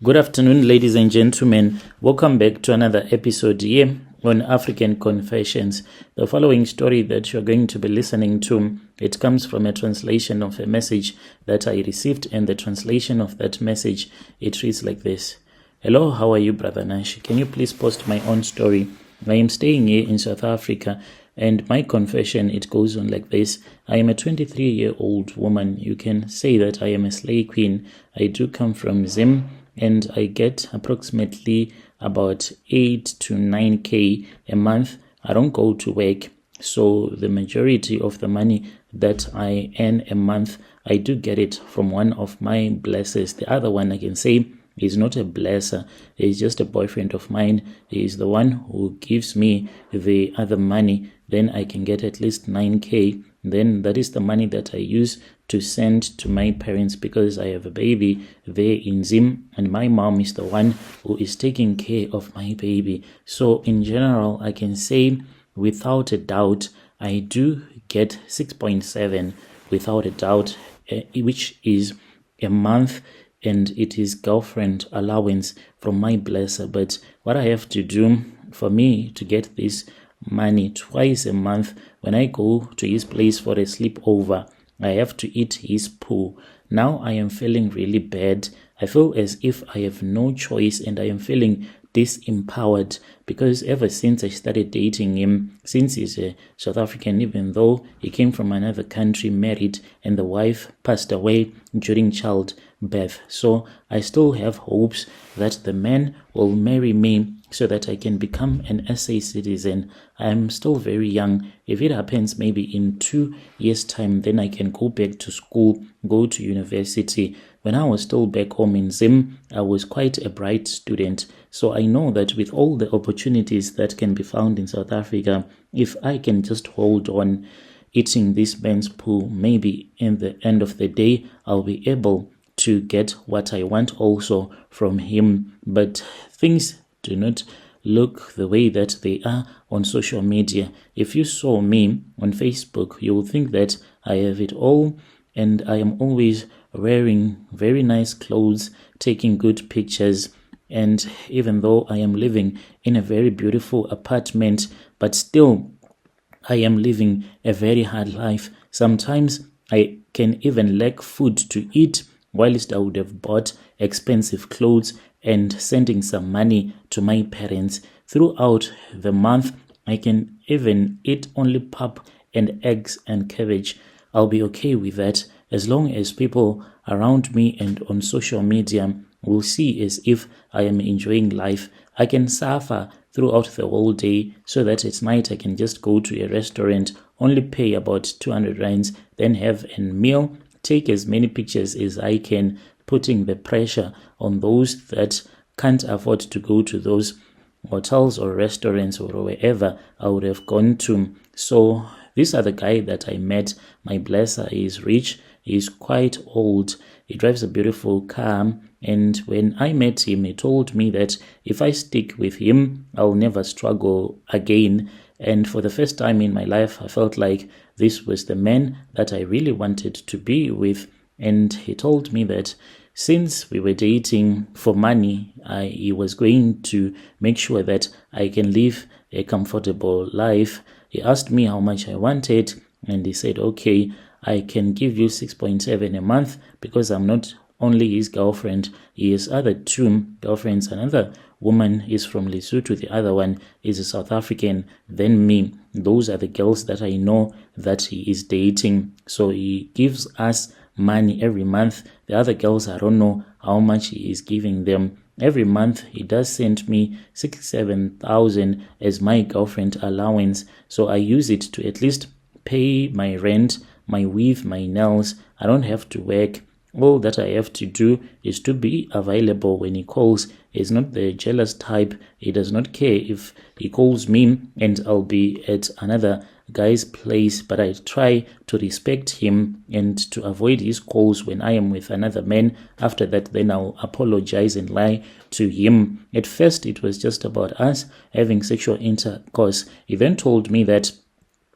Good afternoon, ladies and gentlemen. Welcome back to another episode here on African Confessions. The following story that you're going to be listening to, it comes from a translation of a message that I received, and the translation of that message, it reads like this. Hello, how are you, Brother Nash? Can you please post my own story? I am staying here in South Africa, and my confession, it goes on like this. I am a 23-year-old woman. You can say that I am a slay queen. I do come from Zim, and I get approximately about 8 to 9K a month. I don't go to work, so the majority of the money that I earn a month, I do get it from one of my blessers. The other one, I can say, is not a blesser. He's just a boyfriend of mine. He is the one who gives me the other money. Then I can get at least 9K. Then that is the money that I use to send to my parents, because I have a baby there in Zim, and my mom is the one who is taking care of my baby. So in general, I can say without a doubt, I do get 6.7 without a doubt, which is a month, and it is girlfriend allowance from my blesser. But what I have to do for me to get this money twice a month, when I go to his place for a sleepover, I have to eat his poo. Now I am feeling really bad. I feel as if I have no choice, and I am feeling disempowered, because ever since I started dating him, since he's a South African, even though he came from another country, married, and the wife passed away during childbirth. So I still have hopes that the man will marry me so that I can become an SA citizen. I am still very young. If it happens maybe in 2 years' time, then I can go back to school, go to university. When I was still back home in Zim, I was quite a bright student. So I know that with all the opportunities that can be found in South Africa, if I can just hold on eating this man's poo, maybe in the end of the day, I'll be able to get what I want also from him. But things do not look the way that they are on social media. If you saw me on Facebook, you will think that I have it all, and I am always wearing very nice clothes, taking good pictures. And even though I am living in a very beautiful apartment, but still I am living a very hard life. Sometimes I can even lack food to eat, whilst I would have bought expensive clothes and sending some money to my parents. Throughout the month, I can even eat only pap and eggs and cabbage. I'll be okay with that, as long as people around me and on social media will see as if I am enjoying life. I can suffer throughout the whole day, so that at night I can just go to a restaurant, only pay about 200 rands, then have a meal, take as many pictures as I can, putting the pressure on those that can't afford to go to those hotels or restaurants or wherever I would have gone to. So these are the guy that I met. My blesser is rich. He's quite old. He drives a beautiful car. And when I met him, he told me that if I stick with him, I'll never struggle again. And for the first time in my life, I felt like this was the man that I really wanted to be with. And he told me that since we were dating for money, he was going to make sure that I can live a comfortable life. He asked me how much I wanted, and he said, okay, I can give you 6.7 a month, because I'm not only his girlfriend. He has other 2 girlfriends. Another woman is from Lesotho, the other one is a South African, then me. Those are the girls that I know that he is dating. So he gives us money every month. The other girls, I don't know how much he is giving them. Every month he does send me 6,000-7,000 as my girlfriend allowance. So I use it to at least pay my rent, my weave, my nails. I don't have to work. All that I have to do is to be available when he calls. He's not the jealous type. He does not care if he calls me and I'll be at another guy's place, but I try to respect him and to avoid his calls when I am with another man. After that, then I'll apologize and lie to him. At first, it was just about us having sexual intercourse. He then told me that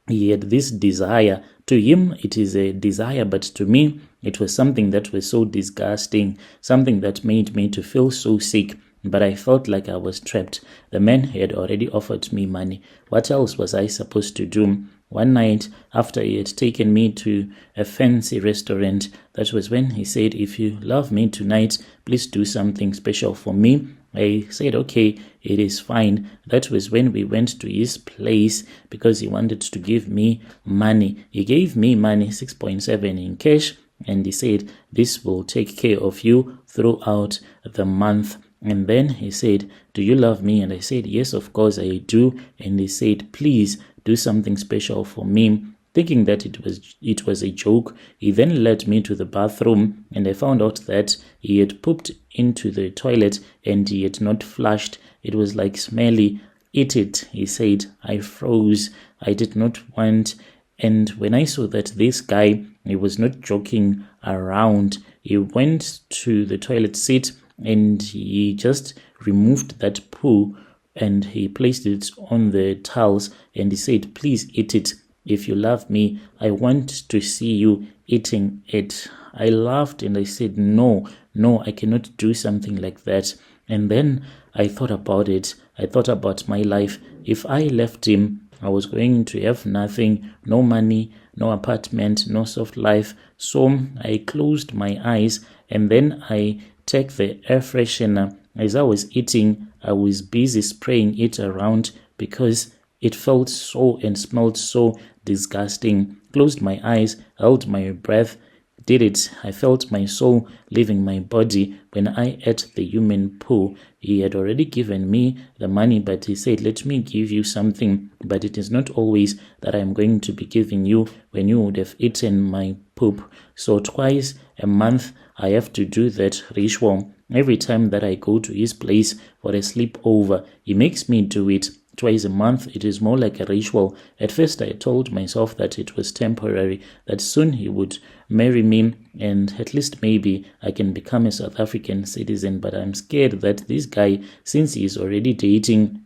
he had this desire. To him, it is a desire, but to me, it was something that was so disgusting, something that made me to feel so sick. But I felt like I was trapped. The man had already offered me money. What else was I supposed to do? One night, after he had taken me to a fancy restaurant, that was when he said, if you love me tonight, please do something special for me. I said, okay, it is fine. That was when we went to his place because he wanted to give me money. He gave me money, 6.7 in cash, and he said, this will take care of you throughout the month. And then he said, do you love me? And I said, yes, of course I do. And he said, please do something special for me. Thinking that it was a joke, he then led me to the bathroom, and I found out that he had pooped into the toilet and he had not flushed. It was like smelly. Eat it, he said. I froze. I did not want. And when I saw that this guy, he was not joking around, he went to the toilet seat and he just removed that poo and he placed it on the towels and he said, please eat it. If you love me, I want to see you eating it. I laughed and I said, no, I cannot do something like that. And then I thought about it. I thought about my life. If I left him, I was going to have nothing, no money, no apartment, no soft life. So I closed my eyes and then I took the air freshener. As I was eating, I was busy spraying it around because it felt so and smelled so disgusting. Closed my eyes, held my breath, did it. I felt my soul leaving my body when I ate the human poo. He had already given me the money, but he said, let me give you something. But it is not always that I'm going to be giving you when you would have eaten my poop. So twice a month, I have to do that ritual. Every time that I go to his place for a sleepover, he makes me do it. Twice a month, it is more like a ritual. At first, I told myself that it was temporary, that soon he would marry me and at least maybe I can become a South African citizen. But I'm scared that this guy, since he is already dating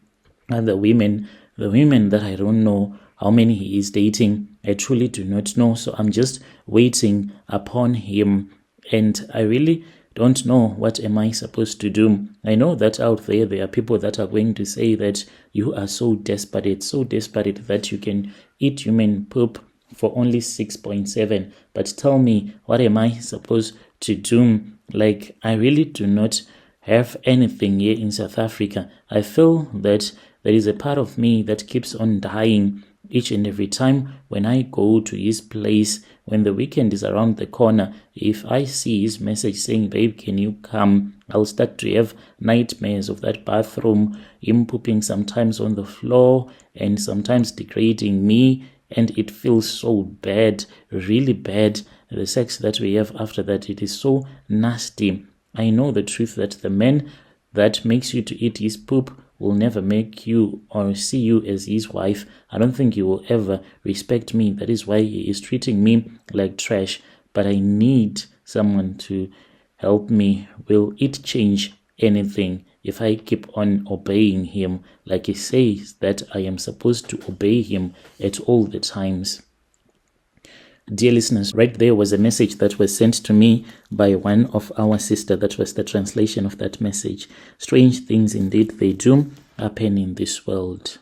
other women, the women that I don't know how many he is dating, I truly do not know. So I'm just waiting upon him and I really don't know what am I supposed to do. I know that out there are people that are going to say that you are so desperate that you can eat human poop for only 6.7. But tell me, what am I supposed to do? Like, I really do not have anything here in South Africa. I feel that there is a part of me that keeps on dying each and every time when I go to his place. When the weekend is around the corner, if I see his message saying, babe, can you come? I'll start to have nightmares of that bathroom, him pooping sometimes on the floor and sometimes degrading me. And it feels so bad, really bad. The sex that we have after that, it is so nasty. I know the truth that the man that makes you to eat his poop will never make you or see you as his wife. I don't think he will ever respect me. That is why he is treating me like trash. But I need someone to help me. Will it change anything if I keep on obeying him like he says that I am supposed to obey him at all the times? Dear listeners, right there was a message that was sent to me by one of our sister. That was the translation of that message. Strange things indeed they do happen in this world.